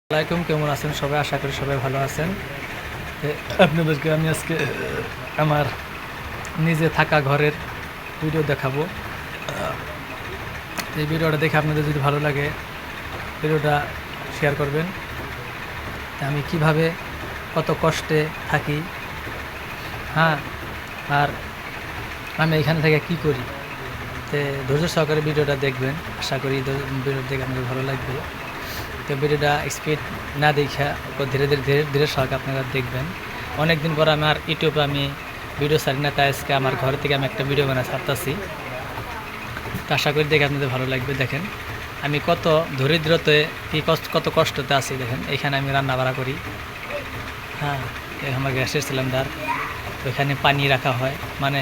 আসসালামাইকুম, কেমন আছেন সবাই? আশা করি সবাই ভালো আছেন। আপনাদেরকে আমি আজকে আমার নিজে থাকা ঘরের ভিডিও দেখাবো। এই ভিডিওটা দেখে আপনাদের যদি ভালো লাগে ভিডিওটা শেয়ার করবেন। আমি কিভাবে কত কষ্টে থাকি, হ্যাঁ, আর আমি এখান থেকে কি করি, তো ধৈর্য সহকারে ভিডিওটা দেখবেন। আশা করি ভিডিওটা দেখে আপনাদের ভালো লাগবে। তো ভিডিওটা স্পিড না দেখা ধীরে ধীরে ধীরে ধীরে সহকারে আপনারা দেখবেন। অনেক দিন পর আমার ইউটিউবে আমি ভিডিও ছাড়ি না, তাই আজকে আমার ঘর থেকে আমি একটা ভিডিও বানায় ছাড়তেছি। তো আশা করি দেখে আপনাদের ভালো লাগবে। দেখেন আমি কত দরিদ্রতে কি কত কষ্টতে আছি। দেখেন এখানে আমি রান্না বাড়া করি, হ্যাঁ, আমার গ্যাসের সিলিন্ডার, ওইখানে পানি রাখা হয়, মানে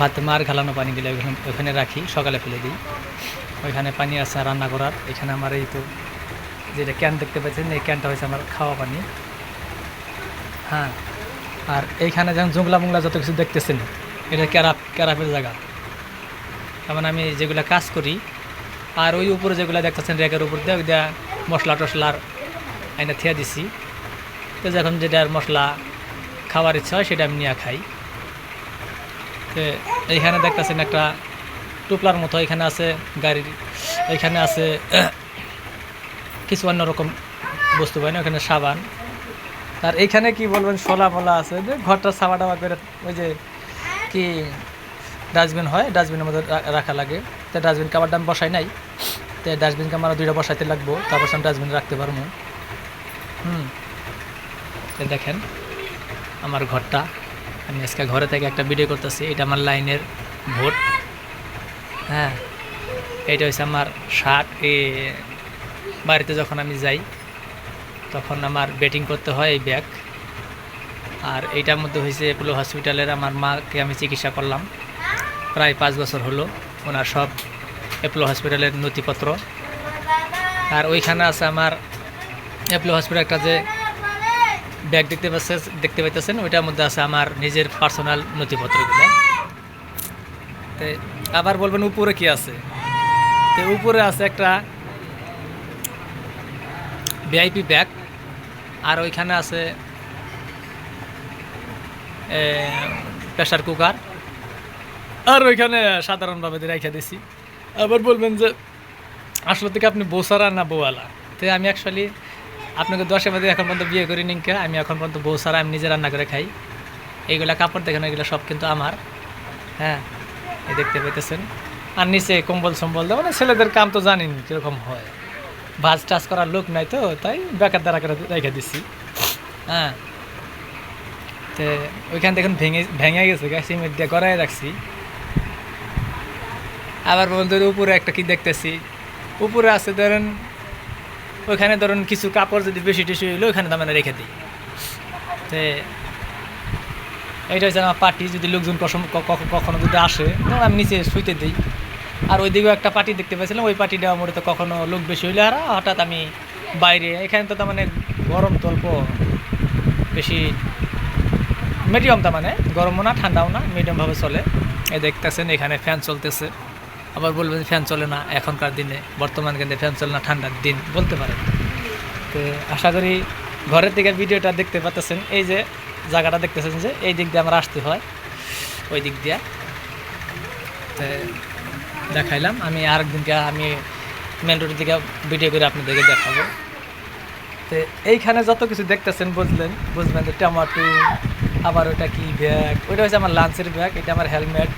ভাতে মার ঘালানো পানি দিলে ওইখানে রাখি, সকালে ফেলে দিই। ওইখানে পানি আছে রান্না করার। এখানে আমার এই তো যেটা ক্যান দেখতে পাচ্ছেন, এই ক্যানটা হয়েছে আমার খাওয়া পানি, হ্যাঁ। আর এইখানে যেমন জুংলা মুংলা যত কিছু দেখতেছেন, এটা ক্যারাপের জায়গা। তার মানে আমি যেগুলো কাজ করি, আর ওই উপরে যেগুলো দেখতেছেন র্যাকের উপর দিয়ে ওই দেওয়া মশলা টশলার আইনা থিয়া দিছি। তো যখন যেটার মশলা খাওয়ার ইচ্ছা হয় সেটা আমি নিয়ে খাই। তো এইখানে দেখতেছেন একটা টুপলার মতো, এখানে আছে গাড়ির, এখানে আছে কিছু অন্যরকম বস্তু পাই না, ওখানে সাবান। আর এইখানে কি বলবেন, শোলা মোলা আছে, যে ঘরটা সাবা টাবা করে ওই যে কি ডাস্টবিন হয়, ডাস্টবিনের মধ্যে রাখা লাগে। তো ডাস্টবিন কাবারটা আমি বসাই নাই, তো ডাস্টবিনকে আমার দুইটা বসাইতে লাগবো, তারপর আমি ডাস্টবিনে রাখতে পারবো। তো দেখেন আমার ঘরটা, আমি আজকে ঘরে থেকে একটা ভিডিও করতেছি। এটা আমার লাইনের ভোট, হ্যাঁ। এটা হচ্ছে আমার শার্ট। বাড়িতে যখন আমি যাই তখন আমার ব্যাটিং করতে হয় এই ব্যাগ। আর এইটার মধ্যে হয়েছে অ্যাপোলো হসপিটালের, আমার মাকে আমি চিকিৎসা করলাম প্রায় 5 বছর হলো, ওনার সব অ্যাপোলো হসপিটালের নথিপত্র। আর ওইখানে আছে আমার অ্যাপোলো হসপিটাল একটা যে ব্যাগ দেখতে পাইতেছেন, ওইটার মধ্যে আছে আমার নিজের পার্সোনাল নথিপত্রগুলো। তো আবার বলবেন উপরে কি আছে, তো উপরে আছে একটা ভিআইপি ব্যাগ, আর ওইখানে আছে প্রেশার কুকার, আর ওইখানে সাধারণভাবে রেখে দিছি। আবার বলবেন যে আসলে থেকে আপনি বৌসারা না বৌয়ালা। তো আমি অ্যাকচুয়ালি আপনাকে 10 মধ্যে এখন পর্যন্ত বিয়ে করি নিকা, আমি এখন পর্যন্ত বৌসারা, আমি নিজে রান্না করে খাই। এইগুলা কাপড় দেখেন, এগুলো সব কিন্তু আমার, হ্যাঁ, এই দেখতে পেতেছেন। আর নিচে কম্বল সম্বল দেয়, মানে ছেলেদের কাম তো জানেন কীরকম হয়, ভাজ টাজ করার লোক নাই, তো তাই বেকার দ্বারা করে রেখে দিচ্ছি, হ্যাঁ। তো ওইখান দেখুন ভেঙে গেছে, সিমেন্ট দিয়ে গড়াই রাখছি। আবার বন্ধুর উপরে একটা কি দেখতেছি, উপরে আছে ধরেন, ওইখানে ধরুন কিছু কাপড় যদি বেশি টেশি হইলো ওইখানে তো মানে রেখে দিই। তো এইটা হচ্ছে আমার পার্টি, যদি লোকজন কখনো যদি আসে তখন আমি নিচে শুইতে দিই। আর ওইদিকেও একটা পার্টি দেখতে পাচ্ছিলাম, ওই পার্টিটা মূলত কখনো লোক বেশি হইলে আর হঠাৎ আমি বাইরে, এখানে তো তার মানে গরম তো অল্প বেশি, মিডিয়াম, তার মানে গরমও না ঠান্ডাও না, মিডিয়ামভাবে চলে। এই দেখতেছেন এখানে ফ্যান চলতেছে। আবার বলবেন ফ্যান চলে না, এখনকার দিনে বর্তমান কিন্তু ফ্যান চলে না, ঠান্ডার দিন বলতে পারেন। তো আশা করি ঘরের দিকে ভিডিওটা দেখতে পাচ্ছেন, এই যে জায়গাটা দেখতেছেন যে এই দিক দিয়ে আমার আসতে হয়, ওই দিক দিয়ে। তো দেখাইলাম, আমি আরেকদিনকে আমি মেন রোডের দিকে ভিডিও করে আপনাদেরকে দেখাবো। তো এইখানে যত কিছু দেখতেছেন বুঝবেন যে টমেটো, আবার ওটা কি ব্যাগ, ওইটা হচ্ছে আমার লাঞ্চের ব্যাগ, এটা আমার হেলমেট।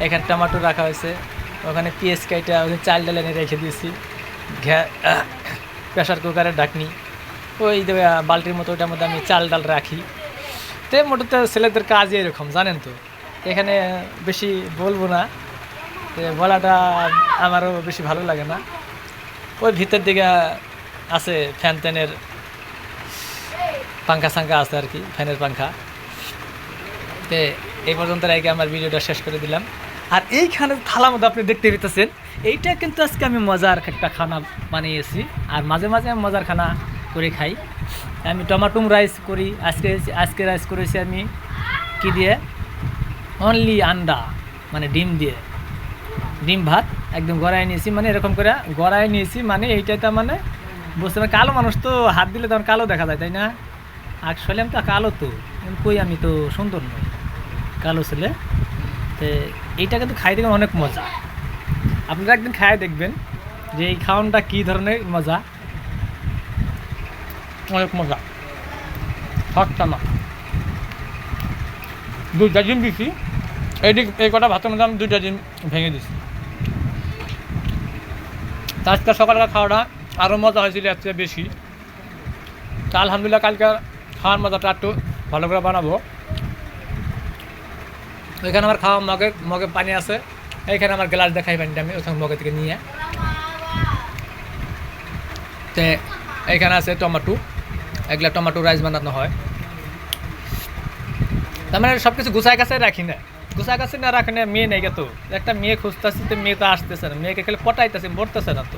এখানে টমেটো রাখা হয়েছে, ওখানে পিএস কাইটা, ওখানে চাল ডাল এনে রেখে দিয়েছি, প্রেশার কুকারের ঢাকনি, ওই বালতির মতো ওইটার মধ্যে আমি চাল ডাল রাখি। তো মোটামুটি ছেলেদের কাজই এরকম, জানেন তো। এখানে বেশি বলবো না, বলাটা আমারও বেশি ভালো লাগে না। ওই ভিতর দিকে আছে ফ্যান ট্যানের পাঙ্খা সাঙ্খা আছে আর কি, ফ্যানের পাঙ্খা। তো এই পর্যন্ত রেখে আমার ভিডিওটা শেষ করে দিলাম। আর এইখানে থালার মধ্যে আপনি দেখতে পেতেছেন, এইটা কিন্তু আজকে আমি মজার একটা খানা বানিয়েছি। আর মাঝে মাঝে আমি মজার খানা করে খাই। আমি টমাটো রাইস করি, আজকে রাইস করেছি আমি কি দিয়ে, অনলি আন্ডা, মানে ডিম দিয়ে, ডিম ভাত একদম গড়াই নিয়েছি, মানে এরকম করে গড়াই নিয়েছি, মানে এইটাই তার মানে বুঝতে পারি, কালো মানুষ তো হাত দিলে তখন কালো দেখা যায়, তাই না? আসলে আমি তো কালো তো, কই আমি তো সুন্দর নই, কালো ছেলে। তো এইটা কিন্তু খাই দেখবেন অনেক মজা। আপনারা একদিন খায় দেখবেন যে এই খাওয়ানটা কী ধরনের মজা, অনেক মজা। থাকতা না, 2টা ডিম দিছি, এই কটা ভাতের মধ্যে আমি 2টা ডিম ভেঙে দিছি। আজকে সকালবেলা খাওয়াটা আরও মজা হয়েছিল এর চেয়ে বেশি। তা আলহামদুলিল্লাহ কালকে খাওয়ার মজাটা একটু ভালো করে বানাবো। ওইখানে আমার খাওয়া মগে পানি আছে, এইখানে আমার গ্লাস দেখাই পানিটা আমি ওখানে মগে থেকে নিয়ে। তো এইখানে আছে টমেটো, এগুলা টমেটো রাইস বানানো হয়। তার মানে সব কিছু গুছায় গাছায় রাখি না, গুছায় গাছে না রাখি না। মেয়ে নেই তো, একটা মেয়ে খুঁজতেছি, তো মেয়ে তো আসতেছে না, মেয়েকে খেলে পটাইতেছে, মরতেছে না। তো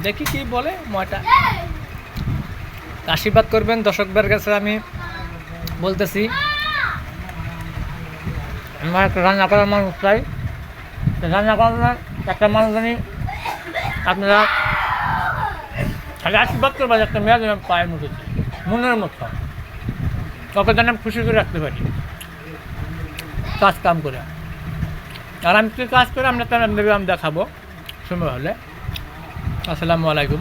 দেখি কি বলে ময়টা। আশীর্বাদ করবেন দর্শকদের কাছে আমি বলতেছি। আমার একটা রান্না করার মানুষ চাই, রান্না করার একটা মানুষ জানি আপনারা খালি আশীর্বাদ করবেন। একটা মেয়ে যেন পায়ের মতো মনের মতো, ওকে যেন আমি খুশি করে রাখতে পারি কাজ কাম করে। আর আমি কি কাজ করে আমরা তার আমি দেখাবো সময় হলে। আসসালামু আলাইকুম।